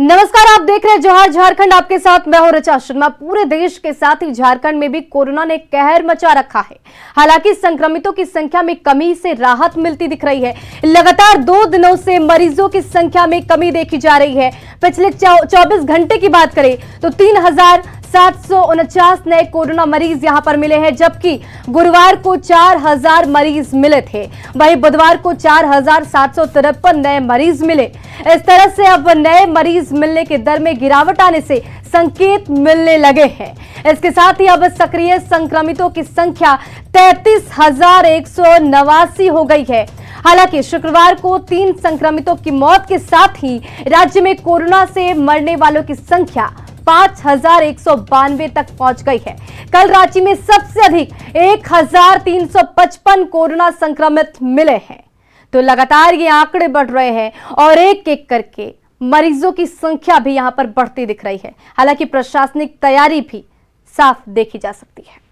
नमस्कार, आप देख रहे हैं जोहार झारखंड। आपके साथ मैं हूं ऋचा शर्मा। पूरे देश के साथ ही झारखंड में भी कोरोना ने कहर मचा रखा है। हालांकि संक्रमितों की संख्या में कमी से राहत मिलती दिख रही है। लगातार 2 दिनों से मरीजों की संख्या में कमी देखी जा रही है। पिछले 24 घंटे की बात करें तो 3749 नए कोरोना मरीज यहां पर मिले हैं, जबकि गुरुवार को 4000 मरीज मिले थे। वहीं बुधवार को 4753 नए मरीज मिले। इस तरह से अब नए मरीज मिलने के दर में गिरावट आने से संकेत मिलने लगे हैं। इसके साथ ही अब सक्रिय संक्रमितों की संख्या 33,189 हो गई है। हालांकि शुक्रवार को 3 संक्रमितों की मौत के साथ ही राज्य में कोरोना से मरने वालों की संख्या 5192 तक पहुंच गई है। कल रांची में सबसे अधिक 1355 कोरोना संक्रमित मिले हैं। तो लगातार ये आंकड़े बढ़ रहे हैं और एक एक करके मरीजों की संख्या भी यहां पर बढ़ती दिख रही है। हालांकि प्रशासनिक तैयारी भी साफ देखी जा सकती है।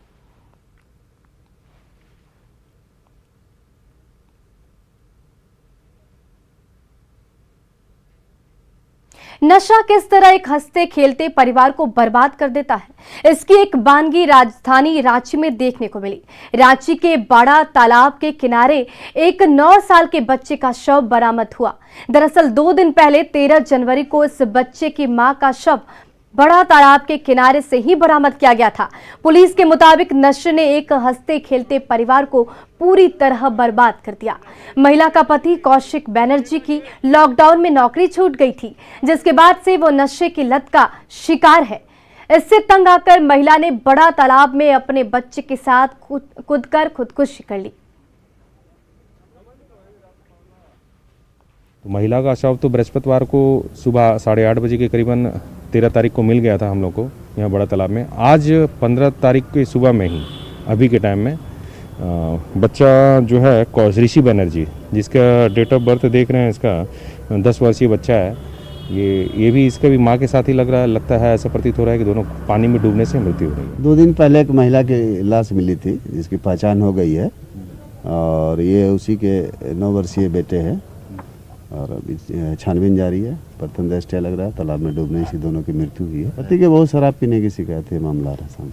नशा किस तरह एक हंसते खेलते परिवार को बर्बाद कर देता है, इसकी एक वानगी राजधानी रांची में देखने को मिली। रांची के बड़ा तालाब के किनारे एक 9 साल के बच्चे का शव बरामद हुआ। दरअसल 2 दिन पहले 13 जनवरी को इस बच्चे की मां का शव बड़ा तालाब के किनारे से ही बरामद किया गया था। पुलिस के मुताबिक नशे ने एक हंसते खेलते परिवार को पूरी तरह बर्बाद कर दिया। महिला का पति कौशिक बनर्जी की लॉकडाउन में नौकरी छूट गई थी, जिसके बाद से वो नशे की लत का शिकार है। इससे तंग आकर महिला ने बड़ा तालाब में अपने बच्चे के साथ कूदकर खुदकुशी कर ली। महिला का शव तो बृहस्पतिवार को सुबह 8:30 बजे के करीबन 13 तारीख को मिल गया था हम लोग को यहाँ बड़ा तालाब में। आज 15 तारीख की सुबह में ही अभी के टाइम में बच्चा जो है ऋषि बनर्जी, जिसका डेट ऑफ बर्थ देख रहे हैं, इसका 10 वर्षीय बच्चा है। ये भी इसका भी माँ के साथ ही लगता है। ऐसा प्रतीत हो रहा है कि दोनों पानी में डूबने से मृत्यु हो रही है। 2 दिन पहले एक महिला की लाश मिली थी, जिसकी पहचान हो गई है और ये उसी के 9 वर्षीय बेटे हैं और अभी छानबीन जारी है। प्रथम दृष्टया लग रहा है तालाब में डूबने से दोनों की मृत्यु हुई है। पति के बहुत शराब पीने की शिकायत है, मामला आ रहा है सामने।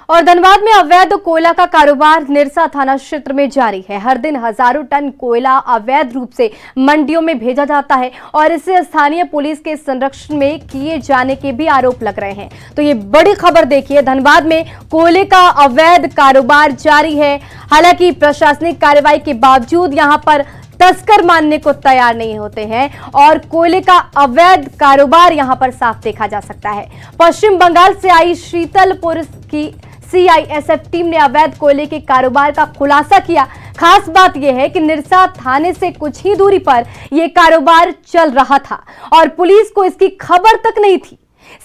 और धनबाद में अवैध कोयला का कारोबार निरसा थाना क्षेत्र में जारी है। हर दिन हजारों टन कोयला अवैध रूप से मंडियों में भेजा जाता है और इसे स्थानीय पुलिस के संरक्षण में किए जाने के भी आरोप लग रहे हैं। तो ये बड़ी खबर देखिए, धनबाद में कोयले का अवैध कारोबार जारी है। हालांकि प्रशासनिक कार्रवाई के बावजूद यहाँ पर तस्कर मानने को तैयार नहीं होते हैं और कोयले का अवैध कारोबार यहां पर साफ देखा जा सकता है। पश्चिम बंगाल से आई शीतलपुर की CISF टीम ने अवैध कोयले के कारोबार का खुलासा किया। खास बात यह है कि निरसा थाने से कुछ ही दूरी पर यह कारोबार चल रहा था और पुलिस को इसकी खबर तक नहीं थी।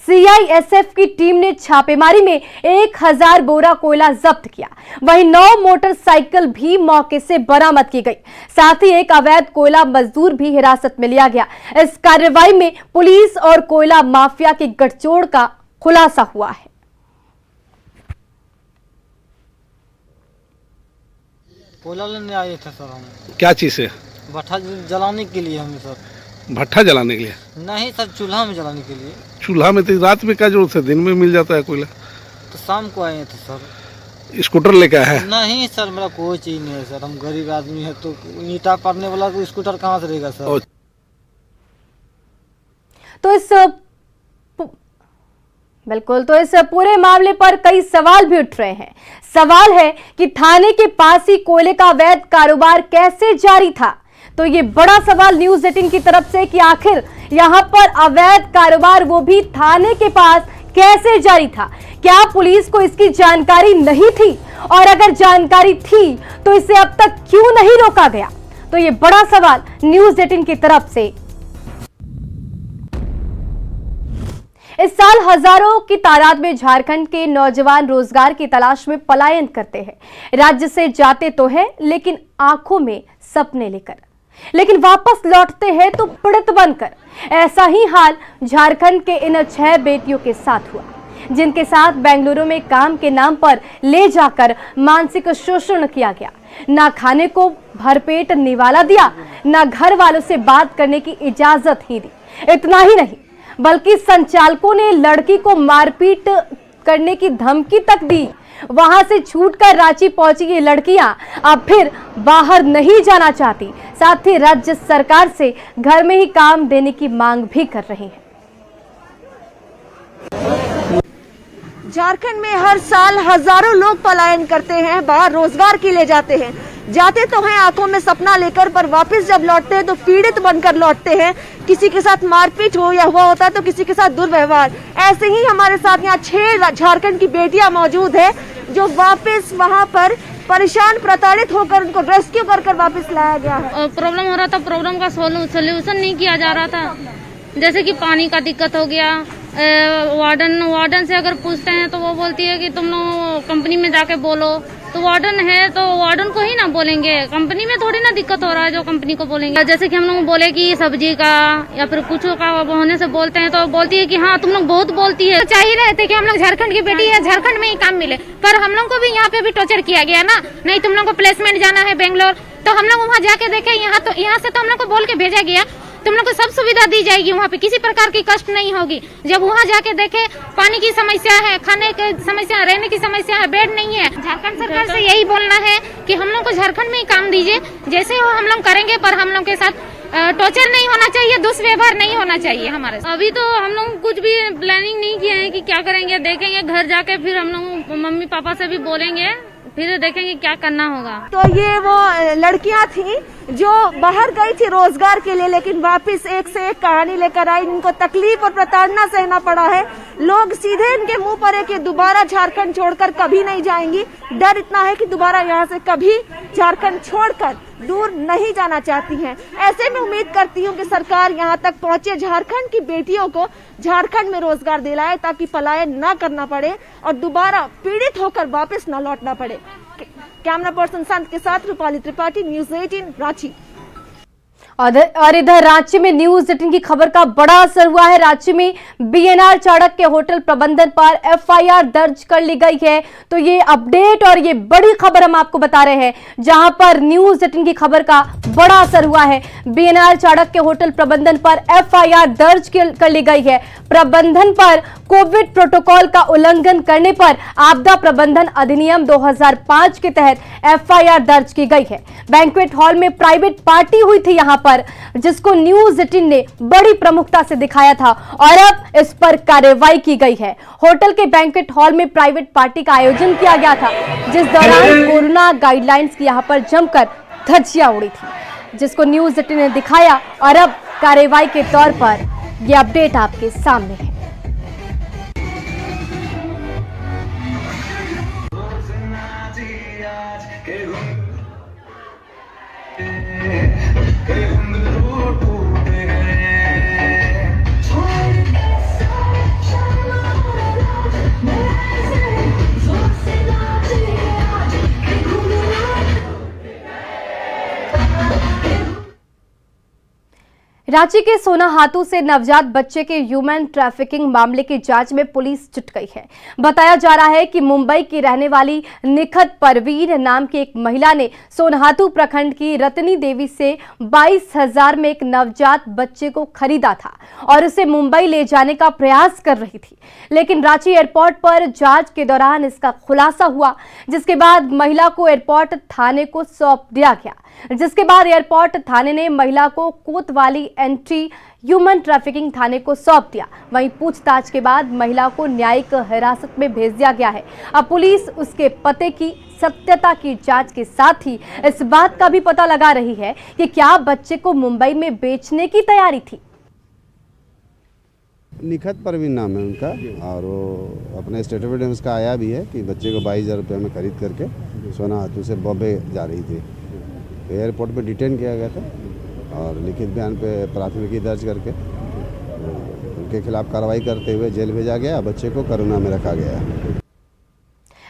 CISF की टीम ने छापेमारी में 1000 बोरा कोयला जब्त किया। वहीं 9 मोटरसाइकिल भी मौके से बरामद की गई। साथ ही एक अवैध कोयला मजदूर भी हिरासत में लिया गया। इस कार्रवाई में पुलिस और कोयला माफिया की गठजोड़ का खुलासा हुआ है। कोयला लेने आए थे सर हम। क्या चीज़ है? भट्ठा जलाने के लिए हम सर। भट्ठा जलाने के लिए? नहीं सर, चूल्हा में जलाने के लिए। चूल्हा में तो रात में क्या जरूरत है, दिन में मिल जाता है कोयला। तो शाम को आए थे सर। स्कूटर लेके आए हैं? नहीं सर, मेरा कोई चीज नहीं है सर, हम गरीब आदमी है। तो ईंटा पड़ने वाला को स्कूटर कहाँ से रहेगा सर? तो इस पूरे मामले पर कई सवाल भी उठ रहे हैं। सवाल है कि थाने के पास ही कोयले का अवैध कारोबार कैसे जारी था। तो ये बड़ा सवाल न्यूज़ 18 की तरफ से कि आखिर यहां पर अवैध कारोबार वो भी थाने के पास कैसे जारी था। क्या पुलिस को इसकी जानकारी नहीं थी, और अगर जानकारी थी तो इसे अब तक क्यों नहीं रोका गया। तो ये बड़ा सवाल न्यूज़ 18 की तरफ से। इस साल हजारों की तादाद में झारखंड के नौजवान रोजगार की तलाश में पलायन करते हैं। राज्य से जाते तो हैं, लेकिन आंखों में सपने लेकर, लेकिन वापस लौटते हैं तो पीड़ित बनकर। ऐसा ही हाल झारखंड के इन 6 बेटियों के साथ हुआ, जिनके साथ बेंगलुरु में काम के नाम पर ले जाकर मानसिक शोषण किया गया। ना खाने को भरपेट निवाला दिया, ना घर वालों से बात करने की इजाजत ही दी। इतना ही नहीं, बल्कि संचालकों ने लड़की को मारपीट करने की धमकी तक दी। वहां से छूटकर रांची पहुंची ये लड़कियां अब फिर बाहर नहीं जाना चाहती, साथ ही राज्य सरकार से घर में ही काम देने की मांग भी कर रही हैं। झारखंड में हर साल हजारों लोग पलायन करते हैं, बाहर रोजगार के लिए जाते हैं। जाते तो हैं आंखों में सपना लेकर, पर वापस जब लौटते हैं तो पीड़ित बनकर लौटते हैं। किसी के साथ मारपीट हो या हुआ होता है तो किसी के साथ दुर्व्यवहार। ऐसे ही हमारे साथ यहाँ 6 झारखंड की बेटियां मौजूद है जो वापस वहाँ पर परेशान प्रताड़ित होकर उनको रेस्क्यू कर वापस लाया गया है। प्रॉब्लम हो रहा था, प्रॉब्लम का सोल्यूशन नहीं किया जा रहा था। जैसे कि पानी का दिक्कत हो गया, वार्डन से अगर पूछते हैं तो वो बोलती है कि तुम लोग कंपनी में जाके बोलो। तो वार्डन है तो वार्डन को ही ना बोलेंगे, कंपनी में थोड़ी ना दिक्कत हो रहा है जो कंपनी को बोलेंगे। जैसे कि हम लोग बोले कि सब्जी का या फिर कुछ का होने से बोलते हैं तो बोलती है कि हाँ तुम लोग बहुत बोलती है। चाह ही रहे थे कि हम लोग झारखंड की बेटी है, झारखंड में ही काम मिले, पर हम लोग को भी यहाँ पे भी टॉर्चर किया गया ना। नहीं तुम लोग को प्लेसमेंट जाना है बेंगलोर, तो हम लोग वहाँ जाके देखे, यहाँ से तो हम लोग को बोल के भेजा गया तुम लोग को सब सुविधा दी जाएगी, वहाँ पे किसी प्रकार की कष्ट नहीं होगी। जब वहाँ जाके देखे पानी की समस्या है, खाने की समस्या, रहने की समस्या है, बेड नहीं है। झारखंड सरकार से यही बोलना है कि हम लोग को झारखंड में ही काम दीजिए, जैसे वो हम लोग करेंगे, पर हम लोग के साथ टॉर्चर नहीं होना चाहिए, दुष्व्यवहार नहीं होना चाहिए हमारे साथ। अभी तो हम लोग कुछ भी प्लानिंग नहीं किए हैं कि क्या करेंगे, देखेंगे घर जाके, फिर हम लोग मम्मी पापा से भी बोलेंगे, फिर देखेंगे क्या करना होगा। तो ये वो लड़कियां थी जो बाहर गई थी रोजगार के लिए, लेकिन वापस एक से एक कहानी लेकर आई। इनको तकलीफ और प्रताड़ना सहना पड़ा है। लोग सीधे इनके मुंह पर है कि दोबारा झारखंड छोड़कर कभी नहीं जाएंगी। डर इतना है कि दोबारा यहाँ से कभी झारखंड छोड़कर दूर नहीं जाना चाहती हैं। ऐसे में उम्मीद करती हूँ कि सरकार यहाँ तक पहुँचे, झारखंड की बेटियों को झारखंड में रोजगार दिलाए ताकि पलायन न करना पड़े और दोबारा पीड़ित होकर वापस न लौटना पड़े। कैमरा पर्सन संत के साथ रूपाली त्रिपाठी, न्यूज़ 18 रांची। और इधर रांची में न्यूज़ 18 की खबर का बड़ा असर हुआ है। रांची में बीएनआर चाणक्य के होटल प्रबंधन पर एफआईआर दर्ज कर ली गई है। तो ये अपडेट और ये बड़ी खबर हम आपको बता रहे हैं, जहां पर न्यूज़ 18 की खबर का बड़ा असर हुआ है। बीएनआर चाणक्य होटल प्रबंधन पर एफआईआर दर्ज कर ली गई है। प्रबंधन पर कोविड प्रोटोकॉल का उल्लंघन करने पर आपदा प्रबंधन अधिनियम 2005 के तहत एफआईआर दर्ज की गई है। बैंक्वेट हॉल में प्राइवेट पार्टी हुई थी यहां पर, जिसको न्यूज़ 18 ने बड़ी प्रमुखता से दिखाया था और अब इस पर कार्रवाई की गई है। होटल के बैंक्वेट हॉल में प्राइवेट पार्टी का आयोजन किया गया था, जिस दौरान कोरोना गाइडलाइंस की यहां पर जमकर धज्जियां उड़ी थी, जिसको न्यूज़ 18 ने दिखाया और अब कार्रवाई के तौर पर यह अपडेट आपके सामने है। रांची के सोनाहातू से नवजात बच्चे के ह्यूमन ट्रैफिकिंग मामले की जांच में पुलिस जुट गई है। बताया जा रहा है कि मुंबई की रहने वाली निखत परवीन नाम की एक महिला ने सोनाहातू प्रखंड की रतनी देवी से 22,000 में एक नवजात बच्चे को खरीदा था और उसे मुंबई ले जाने का प्रयास कर रही थी, लेकिन रांची एयरपोर्ट पर जांच के दौरान इसका खुलासा हुआ, जिसके बाद महिला को एयरपोर्ट थाने को सौंप दिया गया। जिसके बाद एयरपोर्ट थाने ने महिला को कोतवाली एंट्री ह्यूमन ट्रैफिकिंग थाने को सौंप दिया। वहीं पूछताछ के बाद महिला को न्यायिक हिरासत में भेज दिया गया है। अब पुलिस उसके पते की सत्यता की जांच के साथ ही इस बात का भी पता लगा रही है कि क्या बच्चे को मुंबई में बेचने की तैयारी थी। निखत परवीन नाम है उनका और वो अपने स्टेट ऑफ एविडेंस का आया भी है कि बच्चे को 22,000 रुपये में खरीद करके सोनाहातू से बॉम्बे जा रही थी। तो एयरपोर्ट पे डिटेन किया गया था और लिखित बयान पे प्राथमिकी दर्ज करके उनके खिलाफ कार्रवाई करते हुए जेल भेजा गया। बच्चे को करुणा में रखा गया।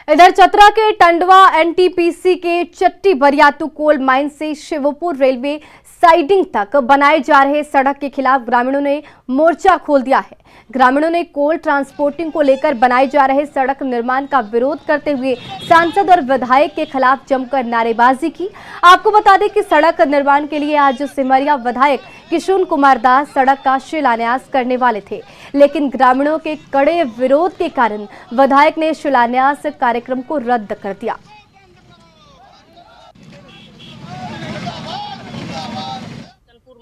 इधर चतरा के टंडवा एनटीपीसी के चट्टी बरियातू कोल माइन से शिवपुर रेलवे साइडिंग तक बनाए जा रहे सड़क के खिलाफ ग्रामीणों ने मोर्चा खोल दिया है। ग्रामीणों ने कोल ट्रांसपोर्टिंग को लेकर बनाए जा रहे सड़क निर्माण का विरोध करते हुए सांसद और विधायक के खिलाफ जमकर नारेबाजी की। आपको बता दें कि सड़क निर्माण के लिए आज सिमरिया विधायक किशोर कुमार दास सड़क का शिलान्यास करने वाले थे, लेकिन ग्रामीणों के कड़े विरोध के कारण विधायक ने शिलान्यास कार्यक्रम को रद्द कर दिया।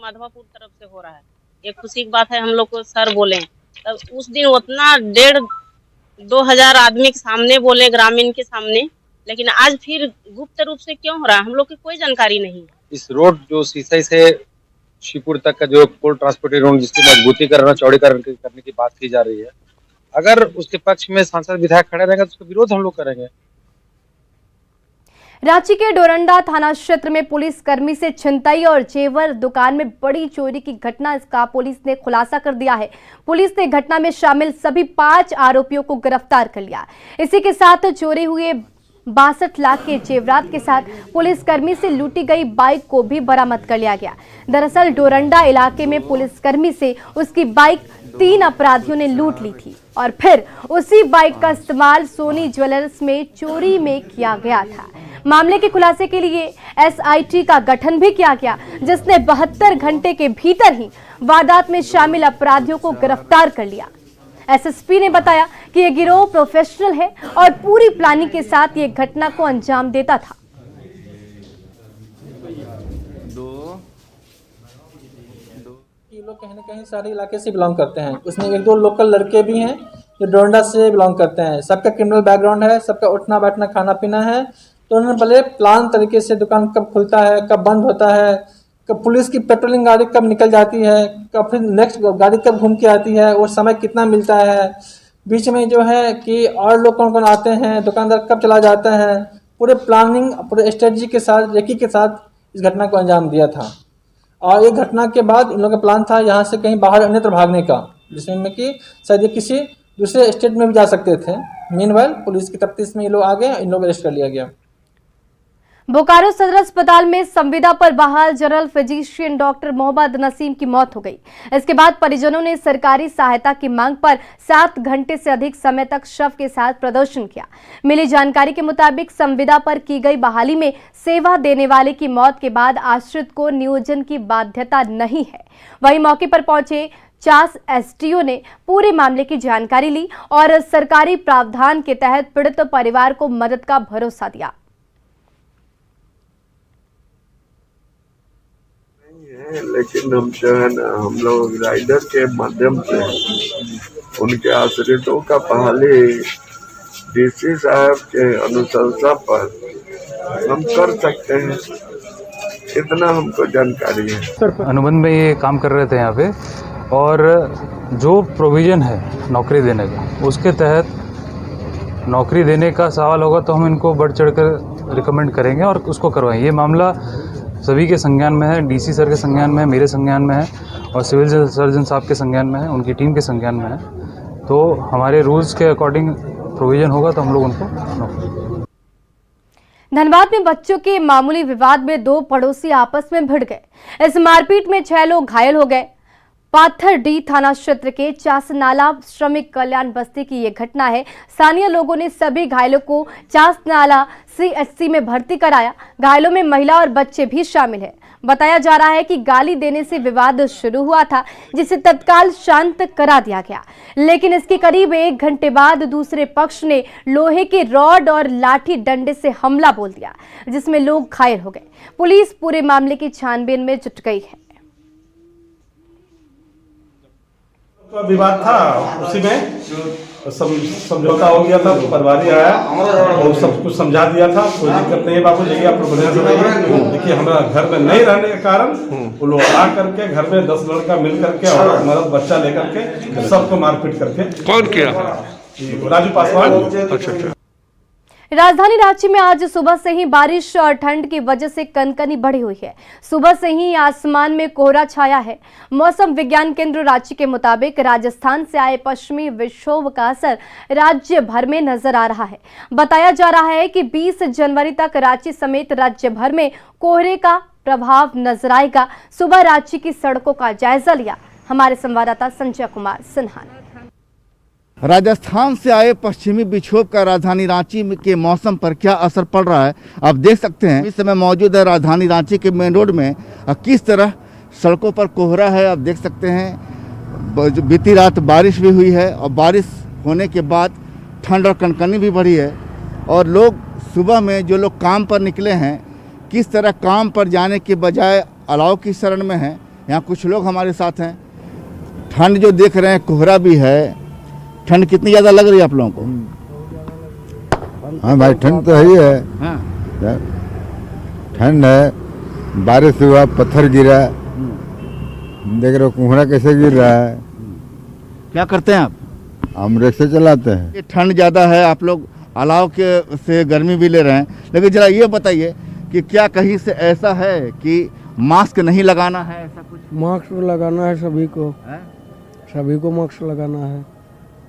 माधवापुर तरफ से हो रहा है। ये खुशी की बात है, हम लोग को सर बोले तब उस दिन उतना 1,500-2,000 आदमी के सामने बोले, ग्रामीण के सामने, लेकिन आज फिर गुप्त रूप से क्यों हो रहा है हम लोग की कोई जानकारी नहीं। इस रोड जो सीसई से शिवपुर तक का जो कोल ट्रांसपोर्टेड रोड जिसकी मजबूती करना, चौड़ीकरण करने की बात की जा रही है, अगर उसके पक्ष में सांसद विधायक खड़े रहेंगे तो उसका विरोध हम लोग करेंगे। रांची के डोरंडा थाना क्षेत्र में पुलिस कर्मी से छिनतई और जेवर दुकान में बड़ी चोरी की घटना का पुलिस ने खुलासा कर दिया है। पुलिस ने घटना में शामिल सभी 5 आरोपियों को गिरफ्तार कर लिया। इसी के साथ चोरी हुए 62 लाख के जेवरात के साथ पुलिस कर्मी से लूटी गई बाइक को भी बरामद कर लिया गया। दरअसल डोरंडा इलाके में पुलिसकर्मी से उसकी बाइक 3 अपराधियों ने लूट ली थी और फिर उसी बाइक का इस्तेमाल सोनी ज्वेलर्स में चोरी में किया गया था। मामले के खुलासे के लिए एसआईटी का गठन भी किया गया, जिसने 72 घंटे के भीतर ही वारदात में शामिल अपराधियों को गिरफ्तार कर लिया। एसएसपी ने बताया कि यह गिरोह प्रोफेशनल है और पूरी प्लानिंग के साथ ये घटना को अंजाम देता था। ये लोग कहीं ना कहीं सारे इलाके से बिलोंग करते हैं। उसमें 1-2 लोकल लड़के भी हैं जो डोरंडा से बिलोंग करते हैं। सबका क्रिमिनल बैकग्राउंड है, सबका उठना बैठना खाना पीना है। तो उन्होंने पहले प्लान तरीके से दुकान कब खुलता है, कब बंद होता है, कब पुलिस की पेट्रोलिंग गाड़ी कब निकल जाती है, कब फिर नेक्स्ट गाड़ी कब घूम के आती है और समय कितना मिलता है, बीच में जो है कि और लोग कौन कौन आते हैं, दुकानदार कब चला जाता है, पूरे प्लानिंग पूरे स्ट्रेटजी के साथ रेकी के साथ इस घटना को अंजाम दिया था। और ये घटना के बाद इन लोगों का प्लान था यहाँ से कहीं बाहर अन्यत्र भागने का, जिसमें कि शायद ये किसी दूसरे स्टेट में भी जा सकते थे। मीनवाइल पुलिस की तफ्तीश में ये लोग आ गए, इन लोग अरेस्ट कर लिया गया। बोकारो सदर अस्पताल में संविदा पर बहाल general physician doctor Mohammad Naseem की मौत हो गई। इसके बाद परिजनों ने सरकारी सहायता की मांग पर 7 घंटे से अधिक समय तक शव के साथ प्रदर्शन किया। मिली जानकारी के मुताबिक संविदा पर की गई बहाली में सेवा देने वाले की मौत के बाद आश्रित को नियोजन की बाध्यता नहीं है। वहीं मौके पर पहुंचे चास एसटीओ ने पूरे मामले की जानकारी ली और सरकारी प्रावधान के तहत पीड़ित परिवार को मदद का भरोसा दिया। लेकिन हम जो है ना, हम लोग राइडर के माध्यम से उनके आश्रितों का बहाली डीसी साहब के अनुशंसा पर हम कर सकते हैं, इतना हमको जानकारी है। अनुबंध में ये काम कर रहे थे यहाँ पे, और जो प्रोविज़न है नौकरी देने का, उसके तहत नौकरी देने का सवाल होगा तो हम इनको बढ़ चढ़ कर रिकमेंड करेंगे और उसको करवाएं। ये मामला सभी के संज्ञान में है, डीसी सर के संज्ञान में है, मेरे संज्ञान में है और सिविल सर्जन साहब के संज्ञान में है, उनकी टीम के संज्ञान में है। तो हमारे रूल्स के अकॉर्डिंग प्रोविज़न होगा तो हम लोग उनको। धनबाद में बच्चों के मामूली विवाद में 2 पड़ोसी आपस में भिड़ गए। इस मारपीट में 6 लोग घायल हो गए। पाथरडी थाना क्षेत्र के चासनाला श्रमिक कल्याण बस्ती की ये घटना है। स्थानीय लोगों ने सभी घायलों को चासनाला सीएचसी में भर्ती कराया। घायलों में महिला और बच्चे भी शामिल हैं। बताया जा रहा है कि गाली देने से विवाद शुरू हुआ था, जिसे तत्काल शांत करा दिया गया, लेकिन इसके करीब 1 घंटे बाद दूसरे पक्ष ने लोहे के रॉड और लाठी डंडे से हमला बोल दिया, जिसमें लोग घायल हो गए। पुलिस पूरे मामले की छानबीन में जुट गई है। विवाद था, उसी में समझौता हो गया था। परिवार आया और सब कुछ समझा दिया था, कोई दिक्कत नहीं है बाबू जी, आप बढ़िया से रहिए। देखिए हमारा घर में नहीं रहने के कारण वो लोग आ करके घर में 10 लड़का मिल करके और मर्द बच्चा लेकर के सबको मारपीट करके। कौन किया? राजू पासवान। अच्छा। राजधानी रांची में आज सुबह से ही बारिश और ठंड की वजह से कनकनी बढ़ी हुई है। सुबह से ही आसमान में कोहरा छाया है। मौसम विज्ञान केंद्र रांची के मुताबिक राजस्थान से आए पश्चिमी विक्षोभ का असर राज्य भर में नजर आ रहा है। बताया जा रहा है कि 20 जनवरी तक रांची समेत राज्य भर में कोहरे का प्रभाव नजर आएगा। सुबह रांची की सड़कों का जायजा लिया हमारे संवाददाता संजय कुमार सिन्हा ने। राजस्थान से आए पश्चिमी विक्षोभ का राजधानी रांची के मौसम पर क्या असर पड़ रहा है आप देख सकते हैं। इस समय मौजूद है राजधानी रांची के मेन रोड में, किस तरह सड़कों पर कोहरा है आप देख सकते हैं। बीती रात बारिश भी हुई है और बारिश होने के बाद ठंड और कनकनी भी बढ़ी है और लोग सुबह में जो लोग काम पर निकले हैं किस तरह काम पर जाने के बजाय अलाव की शरण में हैं। यहाँ कुछ लोग हमारे साथ हैं। ठंड जो देख रहे हैं, कोहरा भी है। ठंड कितनी ज़्यादा लग रही है आप लोगों को? हाँ भाई, ठंड तो है ही है। हाँ। ठंड है, बारिश हुआ, पत्थर गिरा, देख रहे हो कोहरा कैसे गिर रहा है। क्या करते हैं आप? हम रिक्शा चलाते हैं। ये ठंड ज़्यादा है, आप लोग अलाव के से गर्मी भी ले रहे हैं, लेकिन जरा ये बताइए कि क्या कहीं से ऐसा है कि मास्क नहीं लगाना है? ऐसा कुछ मास्क लगाना है सभी को है? सभी को मास्क लगाना है।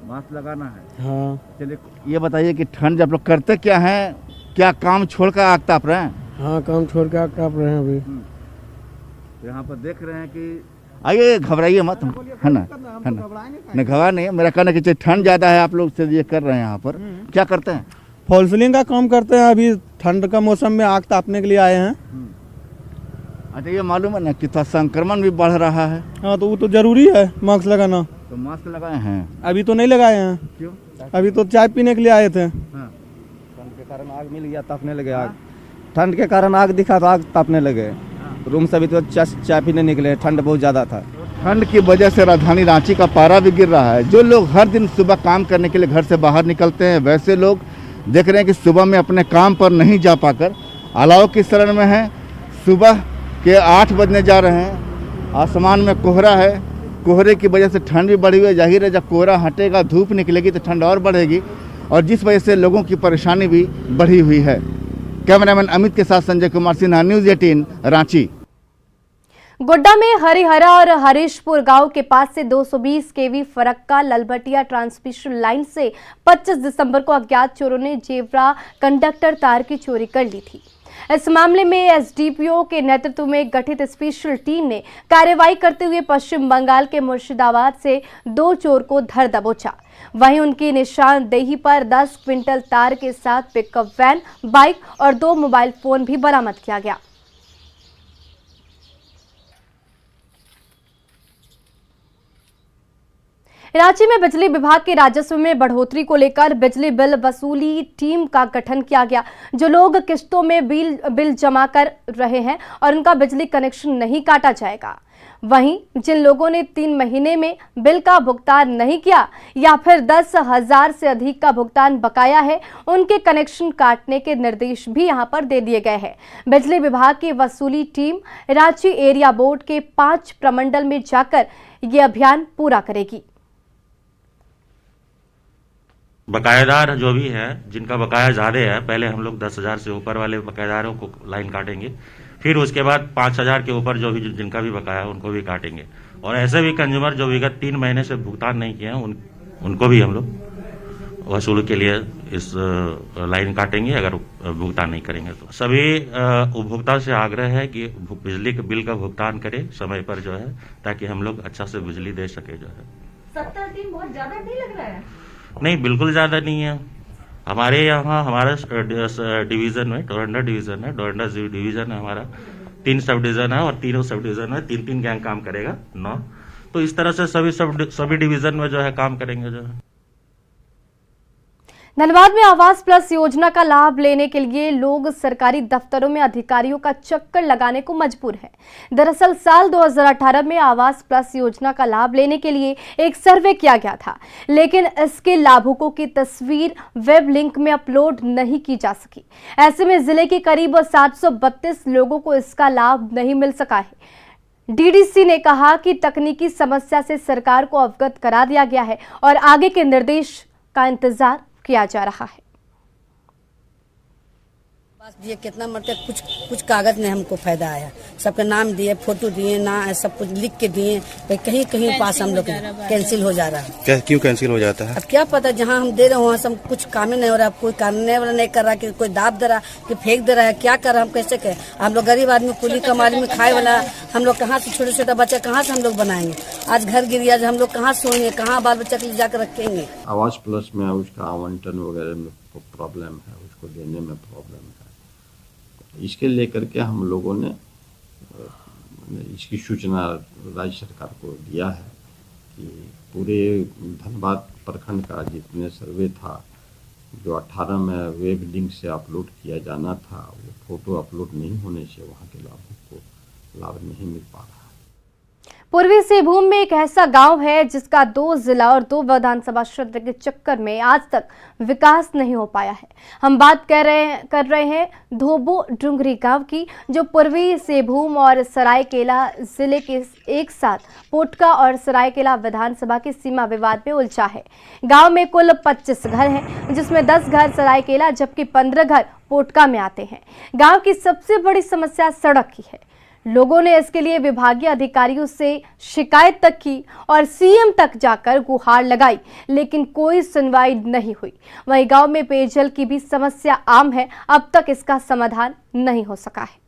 मास्क लगाना है, हाँ। चलिए ये बताइए कि ठंड आप लोग करते क्या हैं? क्या काम छोड़कर आग ताप रहे हैं? हाँ, काम छोड़ के आग ताप रहे हैं अभी। तो यहाँ पर देख रहे हैं कि आइए, घबराइए मत, है ना, है ना, नहीं घबरा नहीं। मेरा कहना कि ठंड ज़्यादा है, आप लोग से ये कर रहे हैं। यहाँ पर क्या करते हैं? फॉल सीलिंग का काम करते हैं। अभी ठंड का मौसम में आग तापने के लिए आए हैं। अच्छा, ये मालूम है ना कि संक्रमण भी बढ़ रहा है। हाँ, तो वो तो जरूरी है मास्क लगाना। तो मास्क लगाए हैं? अभी तो नहीं लगाए हैं। क्यों? अभी तो चाय पीने के लिए आए थे। हाँ। ठंड के कारण आग मिल गया, तापने लगे आग। ठंड के कारण आग दिखा तो आग तापने लगे। रूम से अभी तो चाय पीने निकले, ठंड बहुत ज़्यादा था। ठंड की वजह से राजधानी रांची का पारा भी गिर रहा है। जो लोग हर दिन सुबह काम करने के लिए घर से बाहर निकलते हैं, वैसे लोग देख रहे हैं कि सुबह में अपने काम पर नहीं जा पाकर अलाव की शरण में हैं। सुबह के 8 बजने जा रहे हैं। आसमान में कोहरा है। कोहरे की वजह से ठंड भी बढ़ी हुई है। जाहिर है जब कोहरा हटेगा, धूप निकलेगी तो ठंड और बढ़ेगी और जिस वजह से लोगों की परेशानी भी बढ़ी हुई है। कैमरामैन अमित के साथ संजय कुमार सिन्हा, न्यूज़ 18 रांची। गोड्डा में हरिहरा और हरीशपुर गांव के पास से 220 केवी फरक्का ललभटिया ट्रांसमिशन लाइन से 25 दिसंबर को अज्ञात चोरों ने जेवरा कंडक्टर तार की चोरी कर ली थी। इस मामले में एसडीपीओ के नेतृत्व में गठित स्पेशल टीम ने कार्रवाई करते हुए पश्चिम बंगाल के मुर्शिदाबाद से 2 चोर को धर दबोचा। वहीं उनकी निशानदेही पर 10 क्विंटल तार के साथ पिकअप वैन, बाइक और 2 मोबाइल फोन भी बरामद किया गया। रांची में बिजली विभाग के राजस्व में बढ़ोतरी को लेकर बिजली बिल वसूली टीम का गठन किया गया। जो लोग किस्तों में बिल जमा कर रहे हैं और उनका बिजली कनेक्शन नहीं काटा जाएगा। वहीं जिन लोगों ने 3 महीने में बिल का भुगतान नहीं किया या फिर 10,000 से अधिक का भुगतान बकाया है, उनके कनेक्शन काटने के निर्देश भी यहां पर दे दिए गए हैं। बिजली विभाग की वसूली टीम रांची एरिया बोर्ड के 5 प्रमंडल में जाकर ये अभियान पूरा करेगी। बकायेदार जो भी है, जिनका बकाया ज़्यादा है, पहले हम लोग 10,000 से ऊपर वाले बकायेदारों को लाइन काटेंगे, फिर उसके बाद 5,000 के ऊपर जो भी जिनका भी बकाया है उनको भी काटेंगे। और ऐसे भी कंज्यूमर जो विगत 3 महीने से भुगतान नहीं किए हैं उनको भी हम लोग वसूल के लिए इस लाइन काटेंगे अगर भुगतान नहीं करेंगे तो। सभी उपभोक्ता से आग्रह है कि बिजली के बिल का भुगतान करें समय पर जो है, ताकि हम लोग अच्छा से बिजली दे सके जो है। 70 दिन बहुत ज्यादा नहीं लग रहा है? नहीं, बिल्कुल ज़्यादा नहीं है। हमारे यहाँ हमारा डिवीज़न में डोरंडा डिवीज़न है, डोरंडा डिवीज़न है हमारा, 3 सब डिवीज़न है और तीनों सब डिवीज़न में 3-3 गैंग काम करेगा 9। तो इस तरह से सभी डिवीज़न में जो है काम करेंगे जो है। धनबाद में आवास प्लस योजना का लाभ लेने के लिए लोग सरकारी दफ्तरों में अधिकारियों का चक्कर लगाने को मजबूर है। दरअसल साल 2018 में आवास प्लस योजना का लाभ लेने के लिए एक सर्वे किया गया था, लेकिन इसके लाभुकों की तस्वीर वेब लिंक में अपलोड नहीं की जा सकी। ऐसे में जिले के करीब 732 लोगों को इसका लाभ नहीं मिल सका है। डीडीसी ने कहा कि तकनीकी समस्या से सरकार को अवगत करा दिया गया है और आगे के निर्देश का इंतजार किया जा रहा है। पास दिए कितना मरते, कुछ कागज में हमको फायदा आया, सबके नाम दिए, फोटो दिए, ना सब कुछ लिख के दिए, कहीं कहीं पास हम लोग कैंसिल हो जा रहा है। क्यों कैंसिल हो जाता है? अब क्या पता, जहाँ हम दे रहे हैं वहाँ सब कुछ काम ही नहीं हो रहा, कोई कानून वाला नहीं कर रहा, कि कोई दाब दे रहा, कि फेंक दे रहा है, क्या कर रहा, हम कैसे कहें? हम लोग गरीब आदमी, कुली कमाल में खाए वाला, हम लोग कहाँ से छोटे छोटे बच्चे कहाँ से हम लोग बनाएंगे? आज घर गिर गया, हम लोग कहाँ सोएंगे, कहाँ बाल बच्चा के लिए जाकर रखेंगे? आवास प्लस में उसका आवंटन वगैरह में प्रॉब्लम है, उसको देने में प्रॉब्लम है। इसके लेकर के हम लोगों ने इसकी सूचना राज्य सरकार को दिया है कि पूरे धनबाद प्रखंड का जितने सर्वे था, जो 18 में वेब लिंक से अपलोड किया जाना था, वो फोटो अपलोड नहीं होने से वहाँ के लाभों को लाभ नहीं मिल पा रहा। पूर्वी सिंहभूम में एक ऐसा गांव है जिसका 2 जिला और 2 विधानसभा क्षेत्र के चक्कर में आज तक विकास नहीं हो पाया है। हम बात कर रहे हैं धोबो डुंगरी गांव की, जो पूर्वी सिंहभूम और सरायकेला जिले के एक साथ पोटका और सरायकेला विधानसभा की सीमा विवाद में उलझा है। गांव में कुल 25 घर हैं, जिसमें 10 घर सरायकेला जबकि 15 घर पोटका में आते हैं। गाँव की सबसे बड़ी समस्या सड़क की है। लोगों ने इसके लिए विभागीय अधिकारियों से शिकायत तक की और सीएम तक जाकर गुहार लगाई, लेकिन कोई सुनवाई नहीं हुई। वहीं गांव में पेयजल की भी समस्या आम है, अब तक इसका समाधान नहीं हो सका है।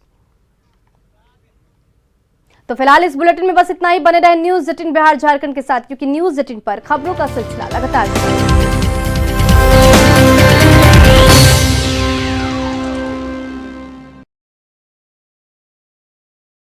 तो फिलहाल इस बुलेटिन में बस इतना ही। बने रहे न्यूज़ 18 बिहार झारखंड के साथ, क्योंकि न्यूज़ 18 पर खबरों का सिलसिला लगातार